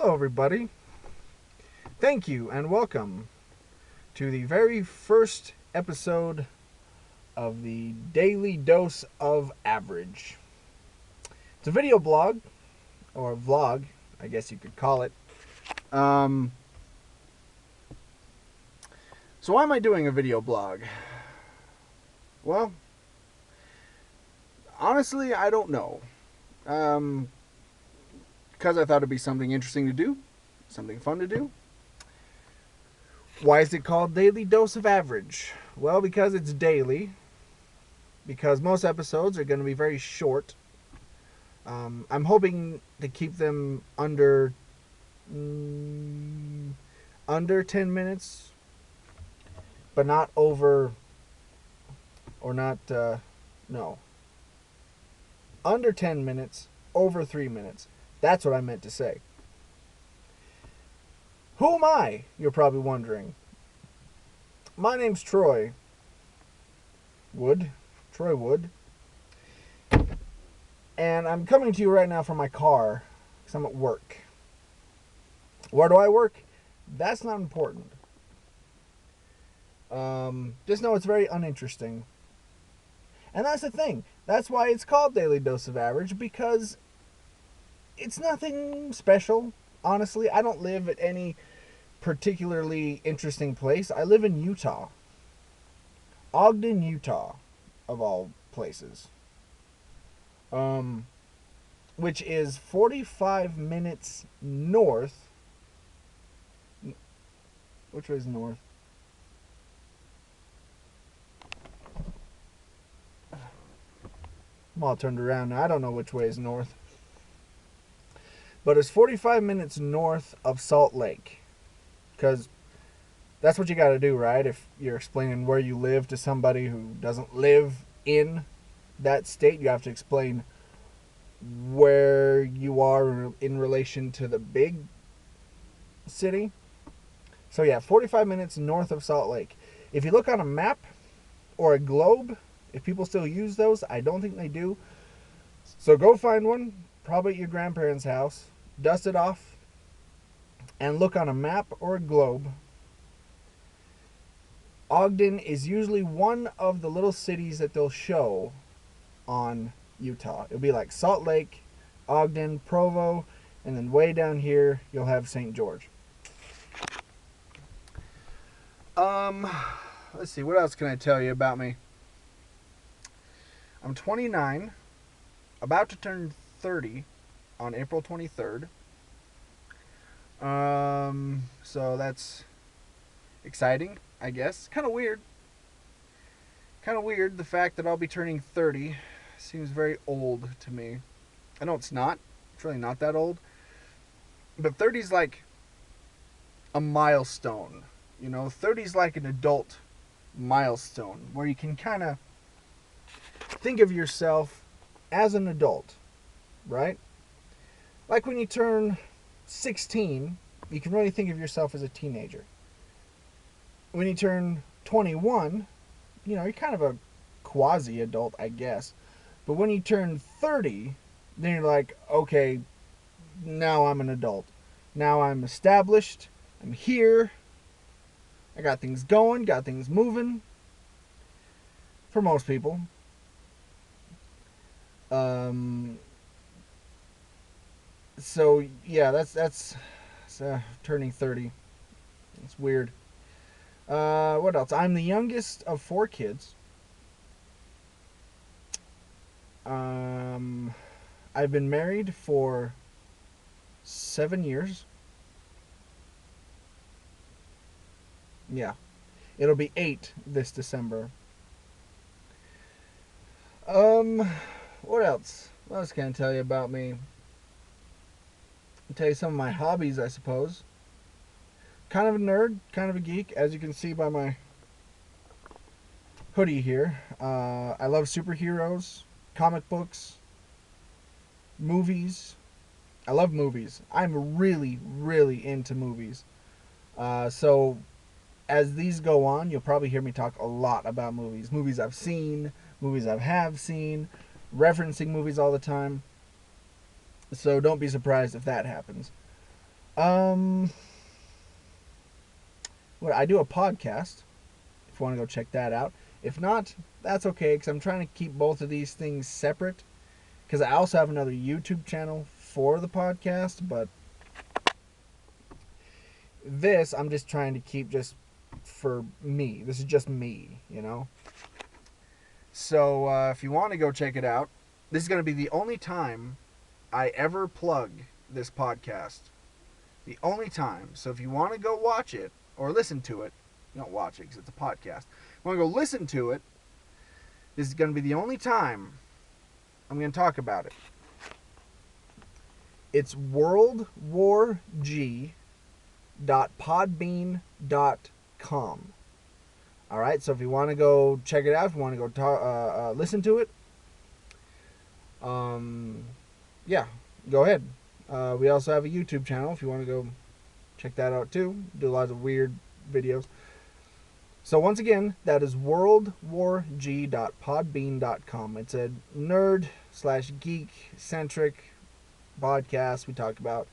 Hello, everybody. Thank you and welcome to the very first episode of the Daily Dose of Average. It's a video blog, or vlog, I guess you could call it. So why am I doing a video blog? Well, honestly, I don't know. Because I thought it'd be something interesting to do, something fun to do. Why is it called Daily Dose of Average? Well, because it's daily. Because most episodes are going to be very short. I'm hoping to keep them under 10 minutes, but not over, or not, no. Under 10 minutes, over 3 minutes. That's what I meant to say. Who am I? You're probably wondering. My name's Troy Wood. Troy Wood. And I'm coming to you right now from my car because I'm at work. Where do I work? That's not important. Just know it's very uninteresting. And that's the thing. That's why it's called Daily Dose of Average, because it's nothing special. Honestly, I don't live at any particularly interesting place. I live in Utah. Ogden, Utah, of all places. Which is 45 minutes north. Which way is north? I'm all turned around now. I don't know which way is north. But it's 45 minutes north of Salt Lake. Because that's what you got to do, right? If you're explaining where you live to somebody who doesn't live in that state, you have to explain where you are in relation to the big city. So yeah, 45 minutes north of Salt Lake. If you look on a map or a globe, if people still use those, I don't think they do. So go find one, probably at your grandparents' house, dust it off, and look on a map or a globe. Ogden is usually one of the little cities that they'll show on Utah. It'll be like Salt Lake, Ogden, Provo, and then way down here you'll have St. George. Let's see, what else can I tell you about me? I'm 29, about to turn 30 on April 23rd. So that's exciting, I guess. Kind of weird. The fact that I'll be turning 30 seems very old to me. I know it's not. It's really not that old. But 30's like a milestone. 30's like an adult milestone where you can kind of think of yourself as an adult, right? Like when you turn 16, you can really think of yourself as a teenager. When you turn 21, you're kind of a quasi-adult, I guess. But when you turn 30, then you're like, okay, now I'm an adult. Now I'm established. I'm here. I got things going, got things moving. For most people. So yeah, that's turning 30. It's weird. What else? I'm the youngest of 4 kids. I've been married for 7 years. Yeah. It'll be 8 this December. What else? What else can I tell you about me? I'll tell you some of my hobbies, I suppose. Kind of a nerd, kind of a geek, as you can see by my hoodie here. I love superheroes, comic books, movies. I love movies. I'm really, really into movies. So as these go on, you'll probably hear me talk a lot about movies. Movies I've seen, movies I have seen, referencing movies all the time. So don't be surprised if that happens. Um, what I do a podcast. If you want to go check that out. If not, that's okay because I'm trying to keep both of these things separate. Because I also have another YouTube channel for the podcast, but this I'm just trying to keep just for me. This is just me, you know. So if you want to go check it out, this is going to be the only time I ever plug this podcast. The only time. So if you want to go watch it or listen to it, you don't watch it because it's a podcast. If you want to go listen to it, this is going to be the only time I'm going to talk about it. It's worldwarg.podbean.com. All right, so if you want to go check it out, if you want to go listen to it, yeah, go ahead. We also have a YouTube channel if you want to go check that out too. Do lots of weird videos. So once again, that is worldwarg.podbean.com. It's a nerd/geek-centric podcast. We talk about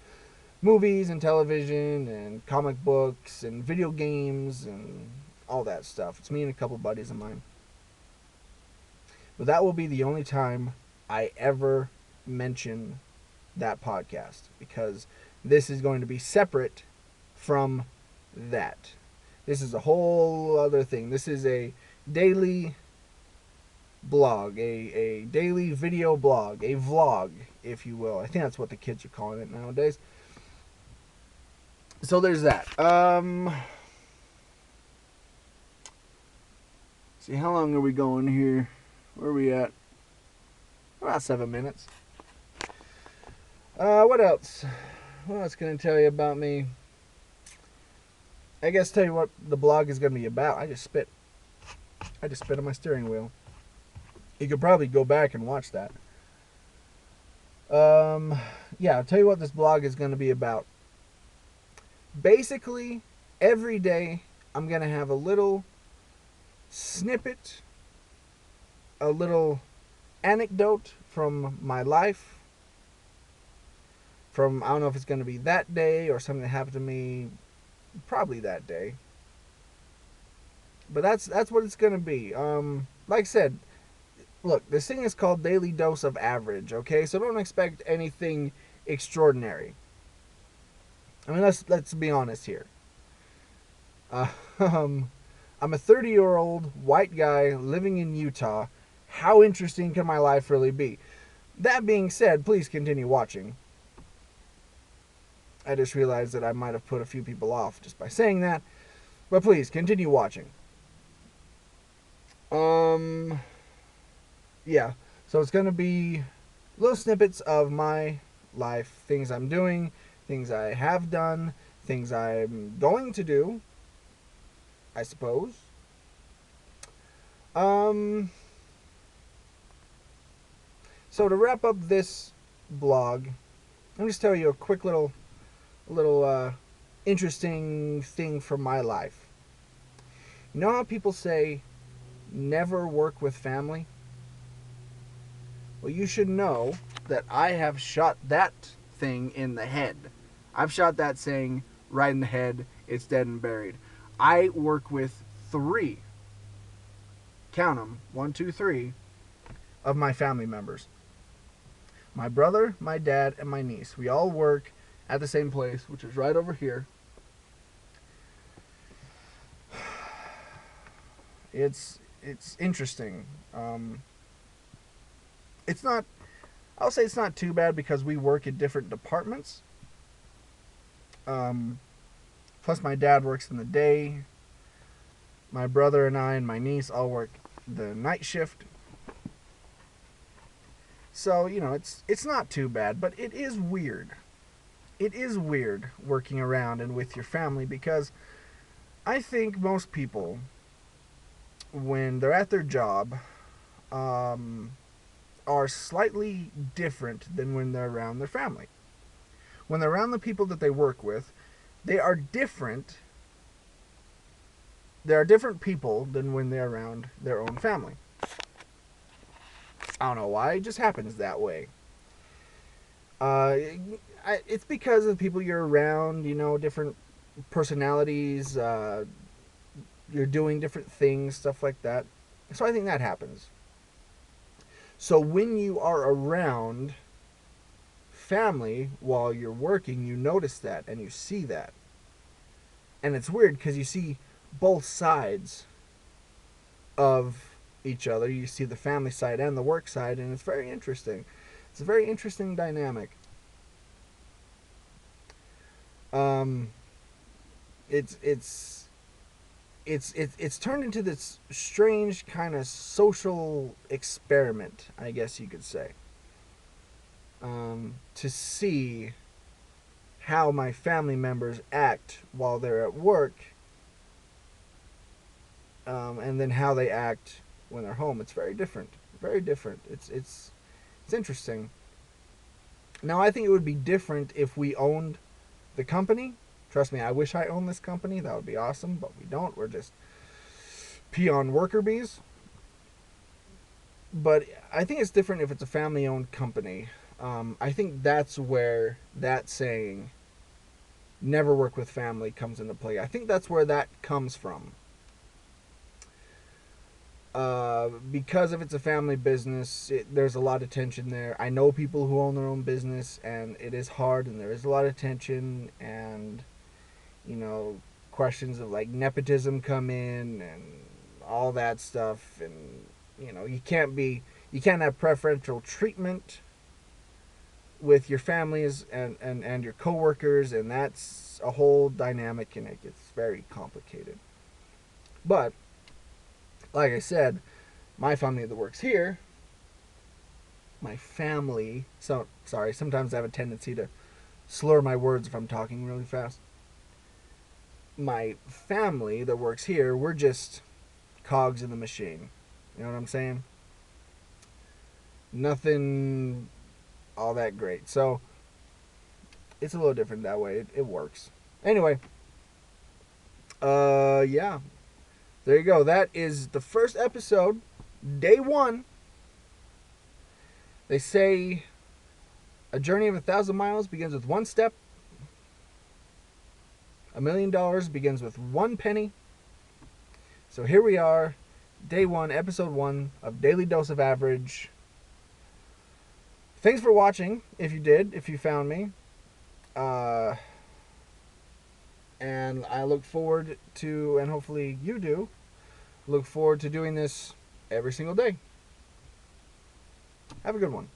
movies and television and comic books and video games and all that stuff. It's me and a couple buddies of mine. But that will be the only time I ever mention that podcast because this is going to be separate from that. This is a whole other thing. This is a daily blog, a daily video blog, a vlog, if you will. I think that's what the kids are calling it nowadays. So there's that. See, how long are we going here? Where are we at? About 7 minutes. What else? What else can I tell you about me? I guess tell you what the blog is going to be about. I just spit on my steering wheel. You could probably go back and watch that. Yeah, I'll tell you what this blog is going to be about. Basically, every day I'm going to have a little snippet, a little anecdote from my life. I don't know if it's going to be that day or something that happened to me probably that day. But that's what it's going to be. Like I said, look, this thing is called Daily Dose of Average, okay? So don't expect anything extraordinary. I mean, let's be honest here. I'm a 30-year-old white guy living in Utah. How interesting can my life really be? That being said, please continue watching. I just realized that I might have put a few people off just by saying that. But please, continue watching. Yeah. So it's going to be little snippets of my life. Things I'm doing. Things I have done. Things I'm going to do. I suppose. So to wrap up this blog, I'll just tell you a quick little interesting thing from my life. You know how people say never work with family? Well, you should know that I have shot that thing in the head. I've shot that saying right in the head. It's dead and buried. I work with 3, count them, 1, 2, 3, of my family members. My brother, my dad, and my niece. We all work at the same place, which is right over here. It's interesting. It's not, I'll say it's not too bad because we work in different departments. Plus my dad works in the day. My brother and I and my niece all work the night shift. So, you know, it's not too bad, but it is weird. It is weird working around and with your family because I think most people, when they're at their job, are slightly different than when they're around their family. When they're around the people that they work with, they are different. They are different people than when they're around their own family. I don't know why, it just happens that way. Uh, it's because of the people you're around, different personalities, you're doing different things, stuff like that. So I think that happens. So when you are around family while you're working, you notice that and you see that. And it's weird because you see both sides of each other. You see the family side and the work side, and it's very interesting. It's a very interesting dynamic. Um, it's it's it's turned into this strange kind of social experiment, I guess you could say. To see how my family members act while they're at work, and then how they act when they're home. It's very different. Very different. It's interesting. Now, I think it would be different if we owned the company. Trust me, I wish I owned this company. That would be awesome, but we don't. We're just peon worker bees. But I think it's different if it's a family owned company. I think that's where that saying, never work with family, comes into play. I think that's where that comes from. Because if it's a family business, there's a lot of tension there. I know people who own their own business, and it is hard, and there is a lot of tension, and you know, questions of like nepotism come in, and all that stuff, and you can't have preferential treatment with your families and your coworkers, and that's a whole dynamic, and it gets very complicated. But like I said, my family that works here, my family. So sorry, sometimes I have a tendency to slur my words if I'm talking really fast. My family that works here, we're just cogs in the machine. You know what I'm saying? Nothing all that great. So it's a little different that way. It works. Anyway, yeah. There you go. That is the first episode, day one. They say a journey of 1,000 miles begins with one step. $1,000,000 begins with one penny. So here we are, day one, episode one of Daily Dose of Average. Thanks for watching, if you found me. And I look forward to, and hopefully you do, look forward to doing this every single day. Have a good one.